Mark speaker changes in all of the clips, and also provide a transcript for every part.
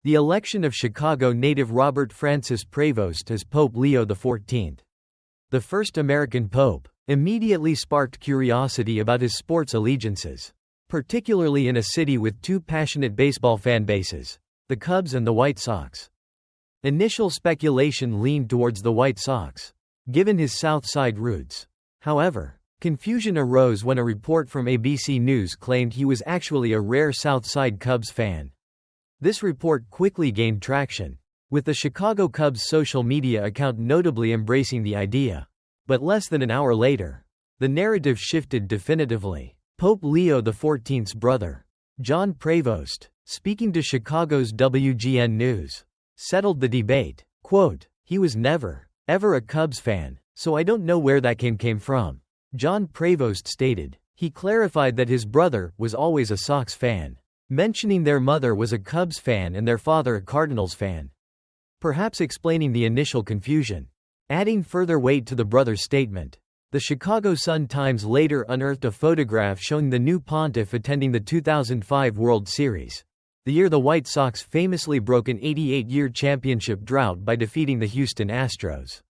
Speaker 1: The election of Chicago native Robert Francis Prevost as Pope Leo XIV, the first American pope, immediately sparked curiosity about his sports allegiances, particularly in a city with two passionate baseball fan bases, the Cubs and the White Sox. Initial speculation leaned towards the White Sox, given his South Side roots. However, confusion arose when a report from ABC News claimed he was actually a rare South Side Cubs fan. This report quickly gained traction, with the Chicago Cubs social media account notably embracing the idea. But less than an hour later, the narrative shifted definitively. Pope Leo XIV's brother, John Prevost, speaking to Chicago's WGN News, settled the debate. Quote, "He was never, ever a Cubs fan, so I don't know where that came from," John Prevost stated. He clarified that his brother was always a Sox fan, mentioning their mother was a Cubs fan and their father a Cardinals fan, perhaps explaining the initial confusion. Adding further weight to the brother's statement, the Chicago Sun-Times later unearthed a photograph showing the new pontiff attending the 2005 World Series, the year the White Sox famously broke an 88-year championship drought by defeating the Houston Astros.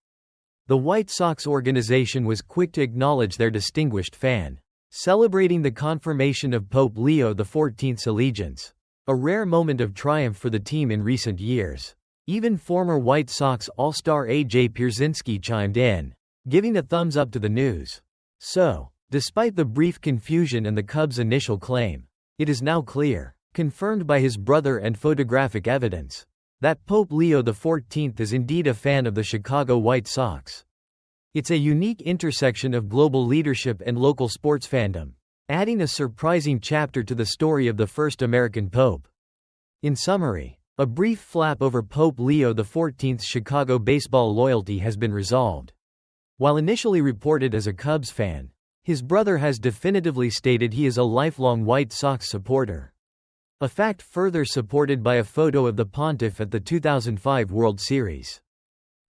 Speaker 1: The White Sox organization was quick to acknowledge their distinguished fan, celebrating the confirmation of Pope Leo XIV's allegiance, a rare moment of triumph for the team in recent years. Even former White Sox all-star A.J. Pierzynski chimed in, giving a thumbs up to the news. So, despite the brief confusion and the Cubs' initial claim, it is now clear, confirmed by his brother and photographic evidence, that Pope Leo XIV is indeed a fan of the Chicago White Sox. It's a unique intersection of global leadership and local sports fandom, adding a surprising chapter to the story of the first American pope. In summary, a brief flap over Pope Leo XIV's Chicago baseball loyalty has been resolved. While initially reported as a Cubs fan, his brother has definitively stated he is a lifelong White Sox supporter. A fact further supported by a photo of the pontiff at the 2005 World Series.